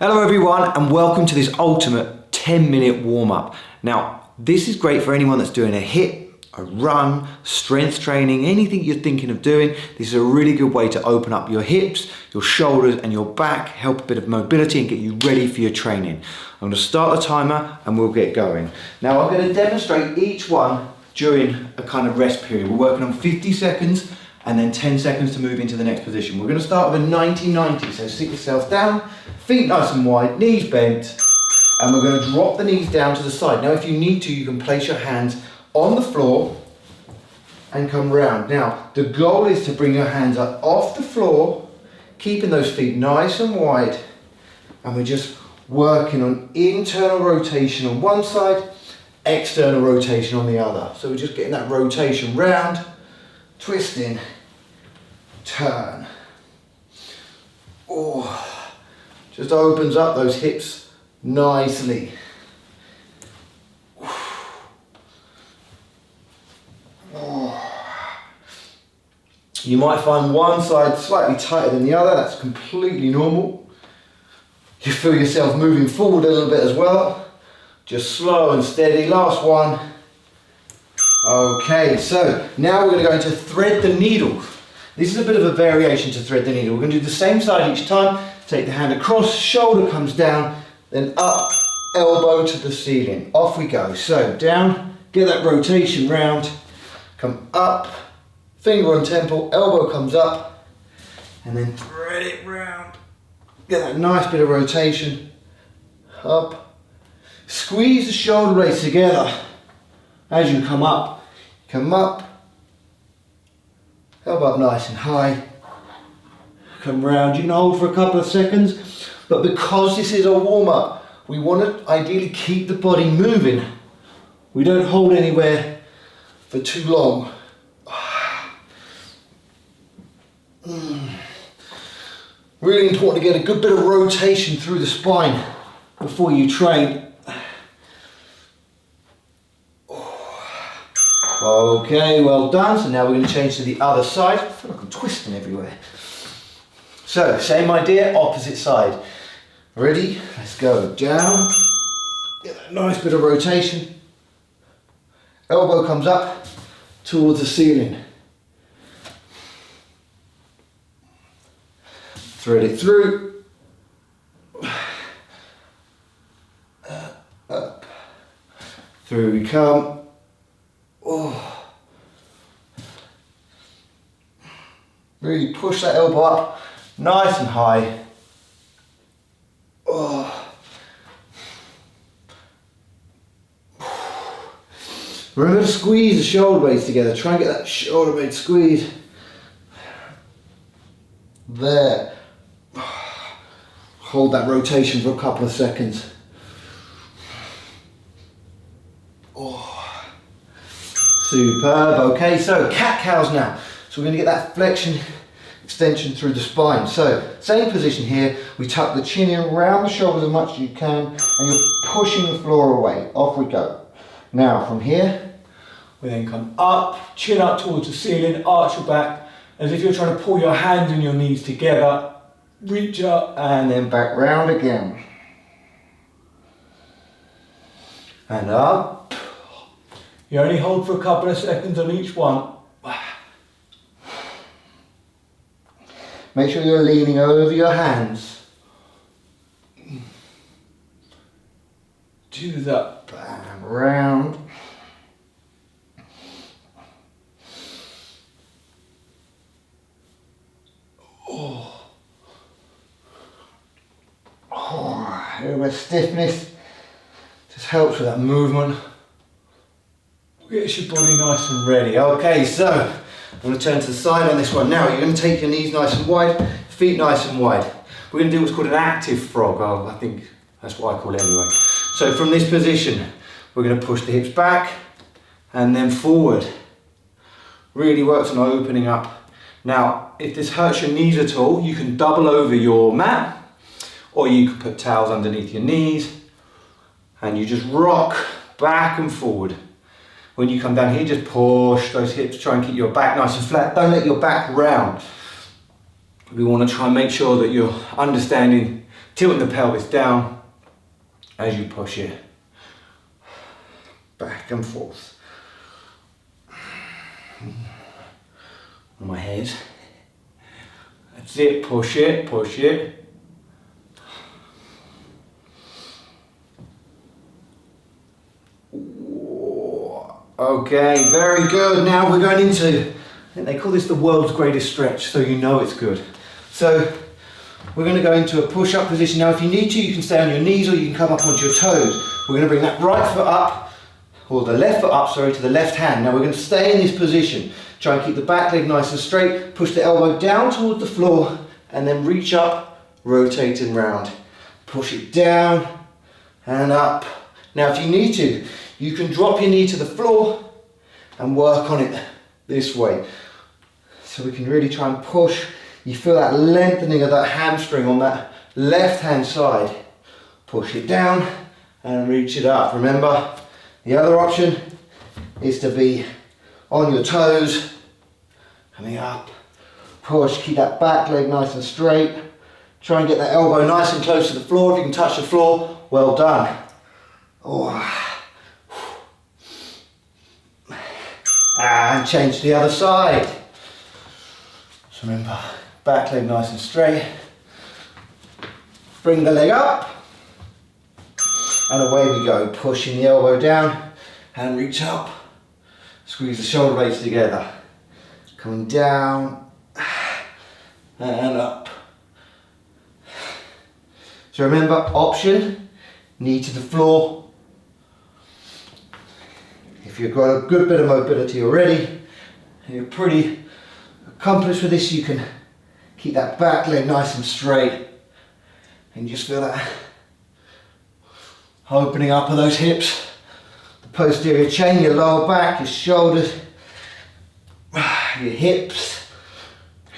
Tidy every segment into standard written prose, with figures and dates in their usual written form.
Hello everyone and welcome to this ultimate 10-minute warm-up. Now this is great for anyone that's doing a HIIT, a run, strength training, anything you're thinking of doing. This is a really good way to open up your hips, your shoulders and your back, help a bit of mobility and get you ready for your training. I'm going to start the timer and we'll get going. Now I'm going to demonstrate each one during a kind of rest period. We're working on 50 seconds and then 10 seconds to move into the next position. We're going to start with a 90-90, so sit yourself down, feet nice and wide, knees bent, and we're going to drop the knees down to the side. Now if you need to, you can place your hands on the floor and come round. Now the goal is to bring your hands up off the floor, keeping those feet nice and wide, and we're just working on internal rotation on one side, external rotation on the other. So we're just getting that rotation round, twisting, turn. Oh, just opens up those hips nicely. Oh. You might find one side slightly tighter than the other, that's completely normal. You feel yourself moving forward a little bit as well. Just slow and steady, last one. Okay, so now we're going to go into thread the needle. This is a bit of a variation to thread the needle. We're going to do the same side each time. Take the hand across, shoulder comes down, then up, elbow to the ceiling. Off we go. So down, get that rotation round, come up, finger on temple, elbow comes up, and then thread it round. Get that nice bit of rotation, up. Squeeze the shoulder blades together as you come up, elbow up nice and high, come round. You can hold for a couple of seconds, but because this is a warm-up, we want to ideally keep the body moving. We don't hold anywhere for too long. Really important to get a good bit of rotation through the spine before you train. Okay, well done. So now we're going to change to the other side. I feel like I'm twisting everywhere. So, same idea, opposite side. Ready? Let's go. Down. Get that nice bit of rotation. Elbow comes up towards the ceiling. Thread it through. Up. Through we come. Oh. Really push that elbow up nice and high. Oh. Remember to squeeze the shoulder blades together. Try and get that shoulder blade squeeze. There. Hold that rotation for a couple of seconds. Superb. Okay, so cat-cows now. So we're going to get that flexion, extension through the spine. So, same position here. We tuck the chin in around the shoulders as much as you can, and you're pushing the floor away. Off we go. Now, from here, we then come up, chin up towards the ceiling, arch your back, as if you're trying to pull your hands and your knees together. Reach up, and then back round again. And up. You only hold for a couple of seconds on each one. Make sure you're leaning over your hands. Do that. Bam, round. Oh. Oh, a little bit of stiffness. Just helps with that movement. Get your body nice and ready. Okay, so I'm going to turn to the side on this one. Now you're going to take your knees nice and wide, feet nice and wide. We're going to do what's called an active frog. I think that's what I call it anyway. So from this position, we're going to push the hips back and then forward. Really works on opening up. Now, if this hurts your knees at all, you can double over your mat, or you can put towels underneath your knees, and you just rock back and forward. When you come down here, just push those hips, try and keep your back nice and flat. Don't let your back round. We want to try and make sure that you're understanding tilting the pelvis down as you push it back and forth. On my head. That's it, push it, push it. Okay, very good. Now we're going into, I think they call this the world's greatest stretch, so you know it's good. So we're going to go into a push-up position. Now if you need to, you can stay on your knees or you can come up onto your toes. We're going to bring that right foot up, or the left foot up, sorry, to the left hand. Now we're going to stay in this position. Try and keep the back leg nice and straight. Push the elbow down towards the floor and then reach up, rotating round. Push it down and up. Now if you need to, you can drop your knee to the floor and work on it this way. So we can really try and push. You feel that lengthening of that hamstring on that left hand side. Push it down and reach it up. Remember, the other option is to be on your toes, coming up, push, keep that back leg nice and straight. Try and get that elbow nice and close to the floor. If you can touch the floor, well done. Oh. And change to the other side. So remember, back leg nice and straight. Bring the leg up. And away we go, pushing the elbow down and reach up. Squeeze the shoulder blades together. Coming down and up. So remember, option, knee to the floor. If you've got a good bit of mobility already, and you're pretty accomplished with this, you can keep that back leg nice and straight. And just feel that opening up of those hips, the posterior chain, your lower back, your shoulders, your hips,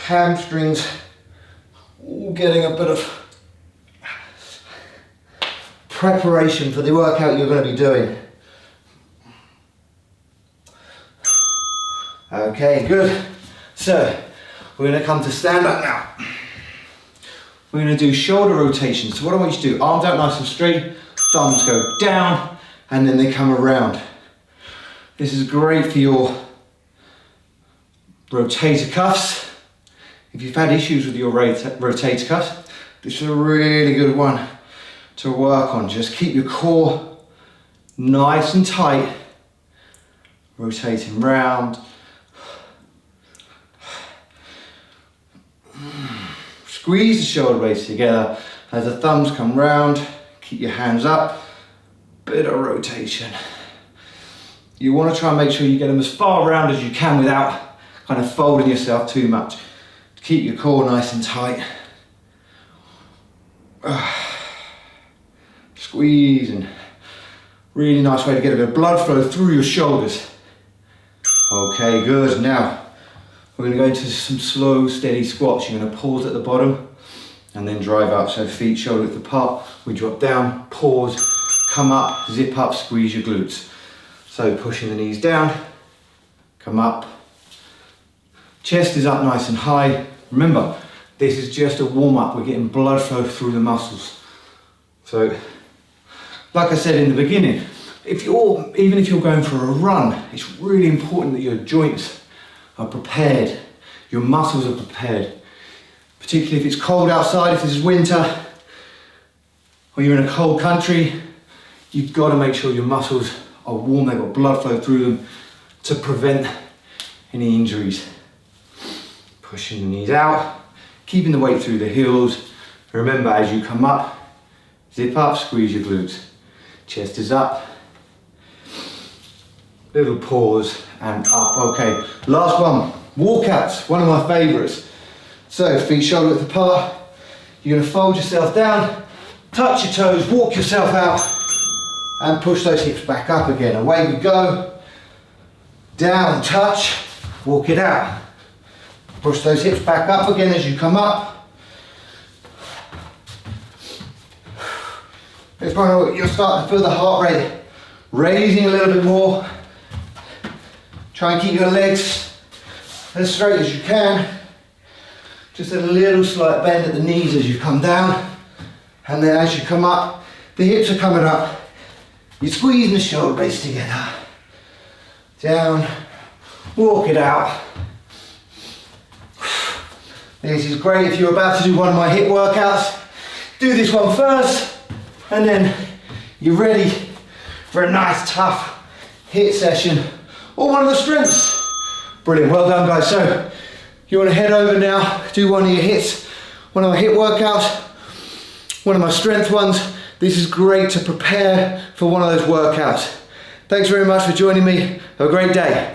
hamstrings, all getting a bit of preparation for the workout you're going to be doing. Okay, good. So we're going to come to stand up now. We're going to do shoulder rotations. So what I want you to do, arms out nice and straight, thumbs go down, and then they come around. This is great for your rotator cuffs. If you've had issues with your rotator cuffs, this is a really good one to work on. Just keep your core nice and tight, rotating round. Squeeze the shoulder blades together as the thumbs come round. Keep your hands up, bit of rotation. You want to try and make sure you get them as far around as you can without kind of folding yourself too much. Keep your core nice and tight. Squeeze, and really nice way to get a bit of blood flow through your shoulders. Okay, good. Now we're going to go into some slow, steady squats. You're going to pause at the bottom and then drive up. So feet shoulder width apart. We drop down, pause, come up, zip up, squeeze your glutes. So pushing the knees down, come up. Chest is up nice and high. Remember, this is just a warm up. We're getting blood flow through the muscles. So, like I said in the beginning, even if you're going for a run, it's really important that your joints are prepared, your muscles are prepared. Particularly if it's cold outside, if it's winter, or you're in a cold country, you've got to make sure your muscles are warm, they've got blood flow through them to prevent any injuries. Pushing the knees out, keeping the weight through the heels. Remember, as you come up, zip up, squeeze your glutes. Chest is up. Little pause and up. Okay, last one, walkouts, one of my favorites. So feet shoulder width apart. You're going to fold yourself down, touch your toes, walk yourself out, and push those hips back up again. Away we go. Down, touch, walk it out. Push those hips back up again as you come up. It's one you'll start to feel the heart rate raising a little bit more. Try and keep your legs as straight as you can. Just a little slight bend at the knees as you come down And then as you come up, the hips are coming up. You squeeze the shoulder blades together. Down, walk it out. This is great if you're about to do one of my HIIT workouts. Do this one first, and then you're ready for a nice tough HIIT session or one of the strengths. Brilliant, well done guys. So you want to head over now, do one of your HIITs, one of my HIIT workouts, one of my strength ones. This is great to prepare for one of those workouts. Thanks very much for joining me. Have a great day.